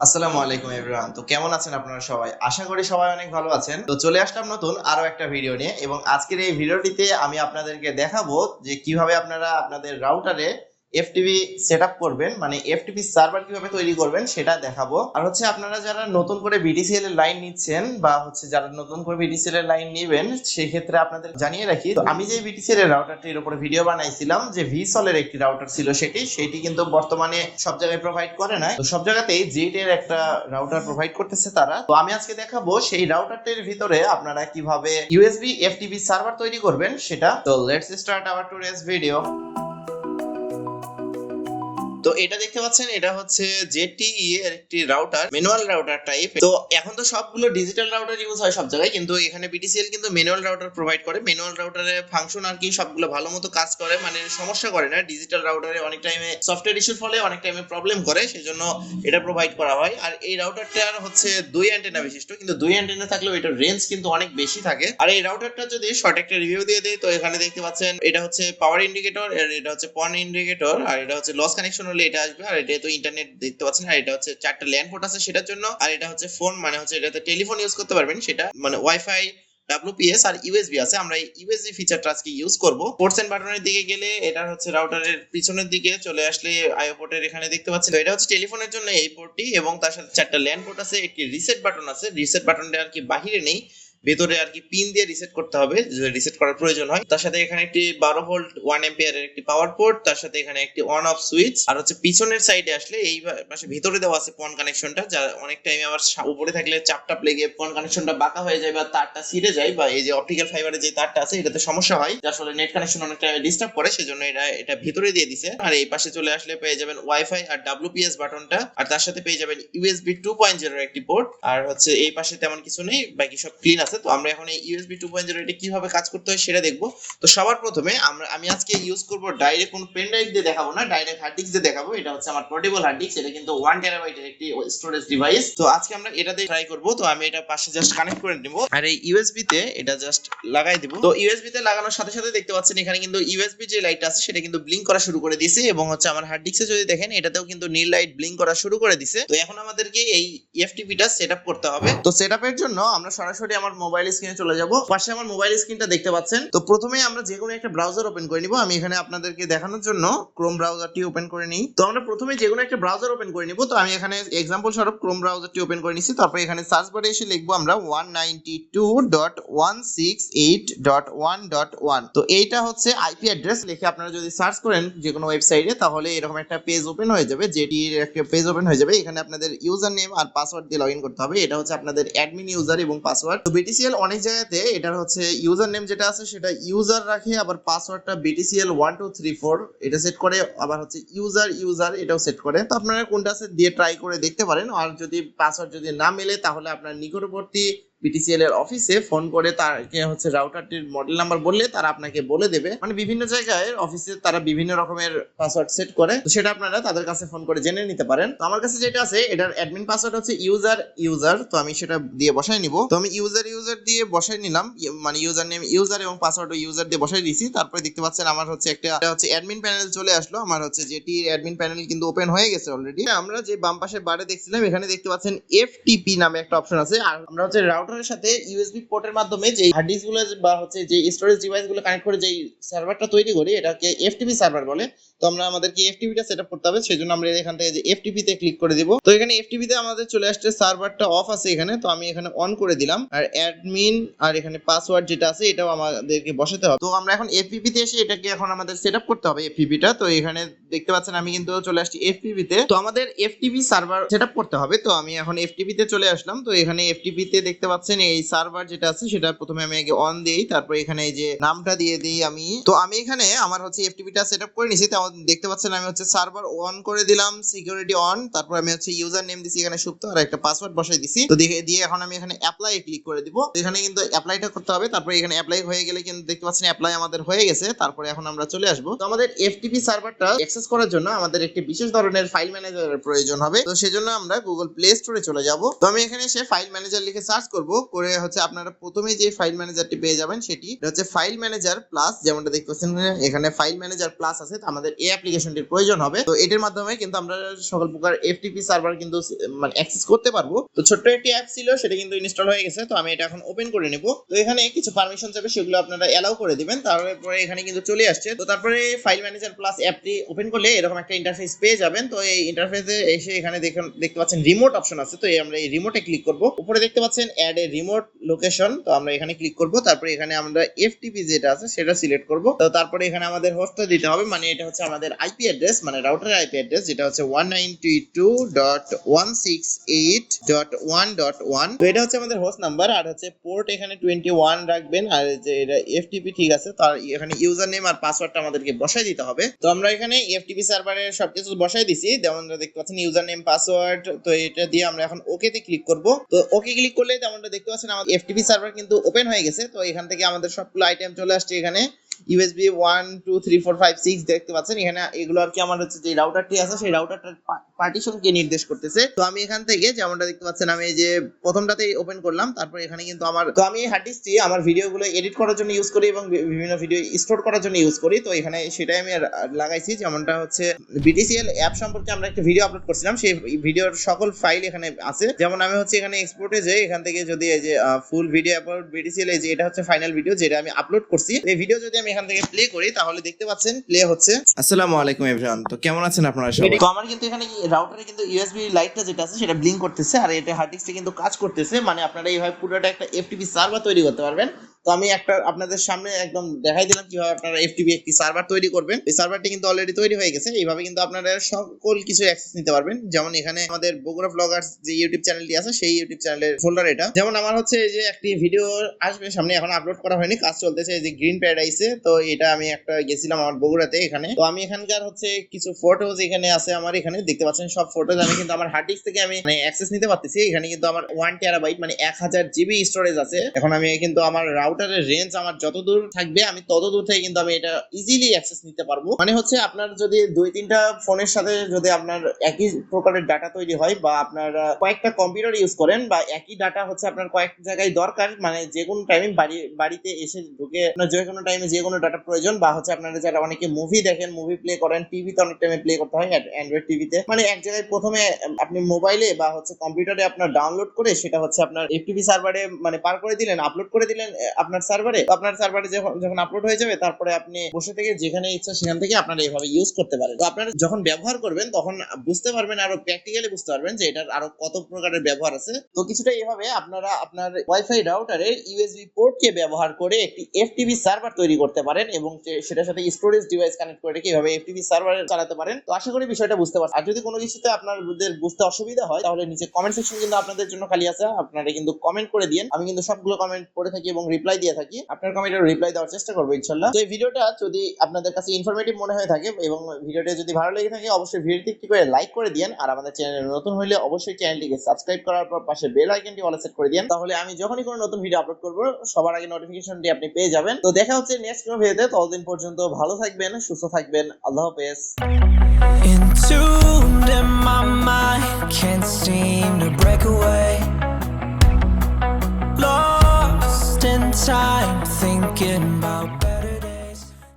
আসসালামু আলাইকুম এভরিওয়ান। তো কেমন আছেন আপনারা সবাই? আশা করি সবাই অনেক ভালো আছেন। তো চলে আসলাম নতুন আরো একটা ভিডিও নিয়ে এবং আজকের এই ভিডিওটিতে আমি আপনাদেরকে দেখাবো যে কিভাবে আপনারা আপনাদের রাউটারে এফটিপি সেটআপ করবেন, মানে এফটিপি সার্ভার কিভাবে তৈরি করবেন সেটা দেখাবো। আর হচ্ছে আপনারা যারা নতুন করে বিটিসিএল এর লাইন নিচ্ছেন বা হচ্ছে যারা নতুন করে বিটিসিএল এর লাইন নেবেন সেই ক্ষেত্রে আপনাদের জানিয়ে রাখি, তো আমি যে বিটিসিএল এর রাউটারটির উপরে ভিডিও বানাইছিলাম যে ভিসল এর একটি রাউটার ছিল সেটি কিন্তু বর্তমানে সব জায়গায় প্রোভাইড করে না। তো সব জায়গাতেই জেট এর একটা রাউটার প্রোভাইড করতেছে তারা। তো আমি আজকে দেখাবো সেই রাউটারটির ভিতরে আপনারা কিভাবে ইউএসবি এফটিপি সার্ভার তৈরি করবেন সেটা। তো let's start our today's video. তো এটা দেখতে পাচ্ছেন, এটা হচ্ছে জেটিই এর একটি রাউটার, ম্যানুয়াল রাউটার টাইপ। তো এখন তো সবগুলো ডিজিটাল রাউটার ইউজ হয় সব জায়গায়, কিন্তু এখানে বিটিসিএল কিন্তু ম্যানুয়াল রাউটার প্রোভাইড করে। ম্যানুয়াল রাউটারের ফাংশন আর কি সবগুলো ভালো মতো কাজ করে, মানে সমস্যা করে না। ডিজিটাল রাউটারে অনেক টাইমে সফটওয়্যার ইস্যুর ফলে অনেক টাইমে প্রবলেম করে, সেজন্য এটা প্রোভাইড করা হয়। আর এই রাউটারটার হচ্ছে 2 অ্যান্টেনা বিশিষ্ট, কিন্তু 2 অ্যান্টেনা থাকলেও এটার রেঞ্জ কিন্তু অনেক বেশি থাকে। আর এই রাউটারটা যদি শর্ট একটা রিভিউ দিয়ে দেই, তো এখানে দেখতে পাচ্ছেন এটা হচ্ছে পাওয়ার ইন্ডিকেটর, এটা হচ্ছে পন ইন্ডিকেটর, আর এটা হচ্ছে লস কানেকশন হলে এটা আসবে। আর এটা তো ইন্টারনেট দেখতে পাচ্ছেন, আর এটা হচ্ছে 4টা ল্যান্ড পোর্ট আছে সেটার জন্য। আর এটা হচ্ছে ফোন, মানে হচ্ছে এটাতে টেলিফোন ইউজ করতে পারবেন, সেটা মানে ওয়াইফাই, WPS আর ইউএসবি আছে। আমরা এই ইউএসবি ফিচারটা আজকে ইউজ করব। পোর্টস এন্ড বাটনের দিকে গেলে এটা হচ্ছে রাউটারের পিছনের দিকে চলে আসলে আইও পোর্টের এখানে দেখতে পাচ্ছেন, এটা হচ্ছে টেলিফোনের জন্য এই পোর্টটি, এবং তার সাথে 4টা ল্যান্ড পোর্ট আছে, একটি রিসেট বাটন আছে। রিসেট বাটনটা আর কি বাহিরে নেই, ভেতরে আর কি পিন দিয়ে রিসেট করতে হবে, রিসেট করার প্রয়োজন হয়। তার সাথে এখানে একটি 12 ভোল্ট 1 এম্পিয়ার এর একটি পাওয়ার পোর্ট, তার সাথে এখানে একটি অন অফ সুইচ। আর হচ্ছে পিছনের সাইডে আসলে এই পাশে ভিতরে দেওয়া আছে পন কানেকশনটা, যা অনেক টাইম আবার উপরে থাকলে চাপটাপ লেগে পন কানেকশনটা বাঁকা হয়ে যায় বা তারটা ছিঁড়ে যায়, বা এই যে অপটিক্যাল ফাইবারের যে তারটা আছে এটাতে সমস্যা হয়, যার ফলে নেট কানেকশন অনেক টাইম ডিস্টার্ব করে, সেজন্য এটা ভিতরে দিয়ে দিছে। আর এই পাশে চলে আসলে পেয়ে যাবেন ওয়াইফাই আর WPS বাটনটা, আর তার সাথে পেয়ে যাবেন ইউএসবি 2.0 এর একটি পোর্ট। আর হচ্ছে এই পাশে তেমন কিছু নেই, বাকি সব ক্লিন আছে। তো আমরা এখন এই USB 2.0 এটা কিভাবে কাজ করতে হয় সেটা দেখবো। তো সবার প্রথমে আমি আজকে ইউজ করব ডাইরেক্ট কোন পেন ড্রাইভ দিয়ে দেখাবো না, ডাইরেক্ট হার্ড ডিস্ক দিয়ে দেখাবো। এটা হচ্ছে আমার পোর্টেবল হার্ড ডিস্ক, এটা কিন্তু 1 টেরাবাইটের একটি স্টোরেজ ডিভাইস। তো আজকে আমরা এটা দিয়ে ট্রাই করব। তো আমি এটা পাশে জাস্ট কানেক্ট করে নিব, আর এই ইউএসবি তে এটা জাস্ট লাগাই দিব। তো ইউএসবি তে লাগানোর সাথে সাথে দেখতে পাচ্ছেন এখানে কিন্তু ইউএসবি যে লাইট আছে সেটা কিন্তু ব্লিঙ্ক করা শুরু করে দিয়েছে, এবং হচ্ছে আমার হার্ড ডিস্কে যদি দেখেন এটাতেও কিন্তু নীল লাইট ব্লিঙ্ক করা শুরু করে দিয়েছে। তো এখন আমাদেরকে এই এফটিপি টা সেটআপ করতে হবে। তো সেটআপের জন্য আমরা সরাসরি আমার মোবাইল স্ক্রিনে চলে যাব। পাশে আমার মোবাইল স্ক্রিনটা দেখতে পাচ্ছেন। তো প্রথমে আমরা যে কোনো একটা ব্রাউজার ওপেন করে নিব। আমি এখানে আপনাদেরকে দেখানোর জন্য ক্রোম ব্রাউজারটি ওপেন করে নিই। তো আমরা প্রথমে যে কোনো একটা ব্রাউজার ওপেন করে নিব। তো আমি এখানে এক্সাম্পল স্বরূপ ক্রোম ব্রাউজারটি ওপেন করে নিছি। তারপর এখানে সার্চ বারে এসে লিখবো আমরা 192.168.1.1। তো এইটা হচ্ছে আইপি অ্যাড্রেস। লিখে আপনারা যদি সার্চ করেন যে কোনো ওয়েবসাইটে, তাহলে এরকম একটা পেজ ওপেন হয়ে যাবে, যেটির একটা পেজ ওপেন হয়ে যাবে। এখানে আপনাদের ইউজার নেম আর পাসওয়ার্ড দিয়ে লগইন করতে হবে। এটা হচ্ছে আপনাদের অ্যাডমিন ইউজার এবং পাসওয়ার্ড। তো বিটিসিএল অনেক জায়গাতে এটার হচ্ছে ইউজার নেম যেটা আছে সেটা ইউজার রাখে, আবার পাসওয়ার্ডটা BTCL 1234 এটা সেট করে, আবার হচ্ছে ইউজার এটাও সেট করে। তো আপনারা কোনটা দিয়ে ট্রাই করে দেখতে পারেন। আর যদি পাসওয়ার্ড যদি না মেলে, তাহলে আপনার নিকটবর্তী BTCL এর অফিসে ফোন করে তাকে হচ্ছে রাউটারটির মডেল নাম্বার বললে তারা আপনাকে বলে দেবে। মানে বিভিন্ন জায়গায় অফিসে তারা বিভিন্ন রকমের পাসওয়ার্ড সেট করে, তো সেটা আপনারা তাদের কাছে ফোন করে জেনে নিতে পারেন। তো আমার কাছে যেটা আছে এটার অ্যাডমিন পাসওয়ার্ড হচ্ছে ইউজার, তো আমি সেটা দিয়ে বসাই নিব। তো আমি ইউজার দিয়ে বসাই নিলাম, মানে ইউজার নেম ইউজার এবং পাসওয়ার্ড ইউজার দিয়ে বসাই দিয়েছি। তারপরে দেখতে পাচ্ছেন আমার হচ্ছে একটা হচ্ছে অ্যাডমিন প্যানেল চলে আসলো। আমার হচ্ছে যেটি অ্যাডমিন প্যানেল কিন্তু ওপেন হয়ে গেছে অলরেডি। আমরা যে বাম পাশে বারে দেখছিলাম এখানে দেখতে পাচ্ছেন FTP নামে একটা অপশন আছে। আর আমরা হচ্ছে রাউটারের সাথে ইউএসবি পোর্টের মাধ্যমে যে হার্ড ডিস্ক গুলো বা হচ্ছে যে স্টোরেজ ডিভাইস গুলো কানেক্ট করে যে সার্ভারটা তৈরি করি এটাকে FTP সার্ভার বলে। তো আমরা আমাদেরকে FTP টা সেটআপ করতে হবে, সেজন্য আমরা এখান থেকে যে FTP তে ক্লিক করে দিব। তো এখানে FTP তে আমাদের চলে আসছে সার্ভারটা অফ আছে এখানে, তো আমি এখানে অন করে দিলাম। আর অ্যাডমিন আর এখানে পাসওয়ার্ড যেটা আছে এটাও আমাদেরকে বসাতে হবে। তো আমরা এখন FTP তে এসে এটাকে এখন আমাদের সেটআপ করতে হবে FTP টা। তো এখানে দেখতে পাচ্ছেন আমি কিন্তু চলে আসছি FTP তে। তো আমাদের FTP সার্ভার সেটআপ করতে হবে। তো আমি এখন FTP তে চলে আসলাম। তো এখানে FTP তে দেখতে পাচ্ছেন এই সার্ভার যেটা আছে সেটা প্রথমে আমি আগে অন দেই, তারপর এখানে এই যে নামটা দিয়ে দিই আমি। তো আমি এখানে আমার হচ্ছে FTP টা সেটআপ করে নিয়েছি। তো দেখতে পাচ্ছেন আমি হচ্ছে সার্ভার অন করে দিলাম, সিকিউরিটি অন, তারপর আমি হচ্ছে ইউজার নেম দিছি এখানে সুপ্ত, আর একটা পাসওয়ার্ড বসাই দিছি। তো দিয়ে এখন আমি এখানে অ্যাপ্লাই ক্লিক করে দিব। তো এখানে কিন্তু অ্যাপ্লাইটা করতে হবে। তারপর এখানে অ্যাপ্লাই হয়ে গেলে কিন্তু দেখতে পাচ্ছেন অ্যাপ্লাই আমাদের হয়ে গেছে। তারপরে এখন আমরা চলে আসব। তো আমাদের FTP সার্ভারটা অ্যাক্সেস করার জন্য আমাদের একটি বিশেষ ধরনের ফাইল ম্যানেজারের প্রয়োজন হবে। তো সেজন্য আমরা গুগল প্লে স্টোরে চলে যাব। তো আমি এখানে এসে ফাইল ম্যানেজার লিখে সার্চ করব। করে হচ্ছে আপনারা প্রথমেই যে ফাইল ম্যানেজারটি পেয়ে যাবেন সেটি হচ্ছে ফাইল ম্যানেজার প্লাস, যেমনটা দেখতে পাচ্ছেন এখানে ফাইল ম্যানেজার প্লাস আছে। আমাদের এই অ্যাপ্লিকেশনটির প্রয়োজন হবে। তো এটার মাধ্যমে কিন্তু আমরা সকল প্রকার এফটিপি সার্ভার কিন্তু মানে অ্যাক্সেস করতে পারবো। তো ছোট্ট একটি অ্যাপ ছিল, সেটা কিন্তু ইনস্টল হয়ে গেছে। তো আমি এটা এখন ওপেন করে নেব। তো এখানে কিছু পারমিশন চাইবে, সেগুলো আপনারা অ্যালাউ করে দিবেন। তারপরে এখানে কিন্তু চলে আসছে। তো তারপরে ফাইল ম্যানেজার প্লাস অ্যাপটি ওপেন করলে এরকম একটা ইন্টারফেস পেয়ে যাবেন। তো এই ইন্টারফেসে এসে এখানে দেখতে পাচ্ছেন রিমোট অপশন আছে। তো আমরা এই রিমোটে ক্লিক করব। উপরে দেখতে পাচ্ছেন অ্যাড এ রিমোট লোকেশন। তো আমরা এখানে ক্লিক করব। তারপরে এখানে আমরা এফটিপি যেটা আছে সেটা সিলেক্ট করব। তো তারপরে এখানে আমাদের হোস্টটা দিতে হবে, মানে এটা হচ্ছে আমাদের আইপি অ্যাড্রেস, মানে রাউটারের আইপি অ্যাড্রেস, যেটা হচ্ছে 192.168.1.1। তো এটা হচ্ছে আমাদের হোস্ট নাম্বার। আর হচ্ছে পোর্ট এখানে 21 রাখবেন। আর যে এটা এফটিপি ঠিক আছে, তার এখানে ইউজার নেম আর পাসওয়ার্ডটা আমাদেরকে বসাই দিতে হবে। তো আমরা এখানে এফটিপি সার্ভারের সবকিছু বসাই দিছি, যেমন দেখতে পাচ্ছেন ইউজার নেম পাসওয়ার্ড। তো এটা দিয়ে আমরা এখন ওকে তে ক্লিক করব। তো ওকে ক্লিক করলে যেমনটা দেখতে পাচ্ছেন আমাদের এফটিপি সার্ভার কিন্তু ওপেন হয়ে গেছে। তো এখান থেকে আমাদের সবগুলো আইটেম চলে আসছে। এখানে USB 1 2 3 4 5 6 দেখতে পাচ্ছেন। এখানে এগুলো আর কি আমার হচ্ছে যে রাউটারটি আছে সেই রাউটারটার পার্টিশনকে নির্দেশ করতেছে। তো আমি এখান থেকে যেমনটা দেখতে পাচ্ছেন আমি এই যে প্রথমটাতে ওপেন করলাম। তারপর এখানে কিন্তু আমি হার্ড ডিস্কটি আমার ভিডিওগুলো এডিট করার জন্য ইউজ করি এবং বিভিন্ন ভিডিও স্টোর করার জন্য ইউজ করি। তো এখানে সেটাই আমি লাগাইছি। যেমনটা হচ্ছে BTCL অ্যাপ সম্পর্কে আমরা একটা ভিডিও আপলোড করছিলাম, সেই ভিডিওর সকল ফাইল এখানে আছে। যেমন আমি হচ্ছে এখানে এক্সপোর্টে যাই, এখান থেকে যদি এই যে ফুল ভিডিও অ্যাবাউট BTCL, এই যে এটা হচ্ছে ফাইনাল ভিডিও যেটা আমি আপলোড করছি। এই ভিডিও যদি আমি এখান থেকে প্লে করি তাহলে দেখতে পাচ্ছেন প্লে হচ্ছে। আসসালামু আলাইকুম এভরিওয়ান, তো কেমন আছেন আপনারা সবাই? তো আমার কিন্তু এখানে রাউটারে কিন্তু USB লাইটটা যেটা আছে সেটা ব্লিঙ্ক করতেছে, আর এটা হার্ড ডিস্কে কিন্তু কাজ করতেছে। মানে আপনারা এইভাবে পুরোটা একটা FTP সার্ভার তৈরি করতে পারবেন। তো আমি একটা আপনাদের সামনে একদম দেখাই দিলাম কিভাবে আপনারা FTP একটি সার্ভার তৈরি করবেন। এই সার্ভারটি কিন্তু অলরেডি তৈরি হয়ে গেছে। এইভাবে কিন্তু আপনারা সকল কিছু অ্যাক্সেস নিতে পারবেন। যেমন এখানে আমাদের বগুড়া ব্লগার্স যে ইউটিউব চ্যানেলটি আছে সেই ইউটিউব চ্যানেলের ফোল্ডার এটা। যেমন আমার হচ্ছে এই যে একটি ভিডিও আসবে সামনে, এখন আপলোড করা হয়নি, কাজ চলতেছে, এই যে গ্রিন প্যারাডাইসে। তো এটা আমি একটা গেছিলাম আমার বগুড়াতে এখানে। তো আমি এখানকার হচ্ছে কিছু ফটোজ এখানে আছে আমার, এখানে দেখতে পাচ্ছেন সব ফটোজ আমি কিন্তু আমার হার্ড ডিস্ক থেকে আমি মানে অ্যাক্সেস নিতে পারতেছি। এখানে কিন্তু আমার 1 টেরাবাইট মানে 1000 জিবি স্টোরেজ আছে। এখন আমি কিন্তু আমার রাউটারের রেঞ্জ আমার যতদূর থাকবে আমি ততদূর থেকে কিন্তু আমি এটা ইজিলি অ্যাক্সেস নিতে পারবো। মানে হচ্ছে আপনার যদি 2-3টা ফোনের সাথে যদি আপনার একই প্রকারের ডাটা তৈরি হয়, বা আপনার কয়েকটা কম্পিউটার ইউজ করেন, বা একই ডাটা হচ্ছে আপনার কয়েক জায়গায় দরকার, মানে যে কোনো টাইমে বাড়িতে এসে ঢুকে যে কোনো টাইমে যে কোনো ডাটা প্রয়োজন, বা হচ্ছে আপনারা যারা অনেকে মুভি দেখেন, মুভি প্লে করেন, টিভিতে অনেক টাইমে প্লে করতে হয় অ্যান্ড্রয়েড টিভিতে, মানে এক জায়গায় প্রথমে আপনি মোবাইলে বা হচ্ছে কম্পিউটারে আপনার ডাউনলোড করে সেটা হচ্ছে আপনার FTP সার্ভারে মানে পার করে দিলেন, আপলোড করে দিলেন আপনার সার্ভারে। আপনার সার্ভারে যখন আপলোড হয়ে যাবে তারপরে আপনি বসে থেকে যেখানে ইচ্ছা সেখান থেকে আপনারা এইভাবে ইউজ করতে পারেন। তো আপনারা যখন ব্যবহার করবেন তখন বুঝতে পারবেন, আরো প্র্যাকটিক্যালি বুঝতে পারবেন যে এটার আরো কত প্রকারের ব্যবহার আছে। তো কিছুটা এইভাবে আপনারা আপনার ওয়াইফাই রাউটারের USB পোর্টকে ব্যবহার করে একটি FTP সার্ভার তৈরি করতে পারেন, এবং সেটার সাথে স্টোরেজ ডিভাইস কানেক্ট করে রেখে এইভাবে FTP সার্ভার চালাতে পারেন। তো আশা করি বিষয়টা বুঝতে পারছেন। আর যদি কোনো কিছুতে আপনাদের বুঝতে অসুবিধা হয় তাহলে নিচে কমেন্ট সেকশন কিন্তু আপনাদের জন্য খালি আছে, আপনারা কিন্তু কমেন্ট করে দিন। আমি কিন্তু সবগুলো কমেন্ট পড়ে থাকি এবং রিপ্লাই দিয়ে থাকি। আপনার কমেন্টের রিপ্লাই দেওয়ার চেষ্টা করবো ইনশাআল্লাহ। তো এই ভিডিওটা যদি আপনাদের কাছে ইনফরমেটিভ মনে হয়ে থাকে এবং ভিডিওটা যদি ভালো লেগে থাকে অবশ্যই ভিডিওটি একটি করে লাইক করে দিন। আর আমাদের চ্যানেলে নতুন হলে অবশ্যই চ্যানেলটিকে সাবস্ক্রাইব করার পর পাশে বেল আইকনটি অল সেট করে দিন। তাহলে আমি যখনই কোনো নতুন ভিডিও আপলোড করব সবার আগে নোটিফিকেশনটি আপনি পেয়ে যাবেন। তো দেখা হচ্ছে নেক্সট কোনো ভিডিওতে। ততদিন পর্যন্ত ভালো থাকবেন, সুস্থ থাকবেন। আল্লাহ হাফেজ।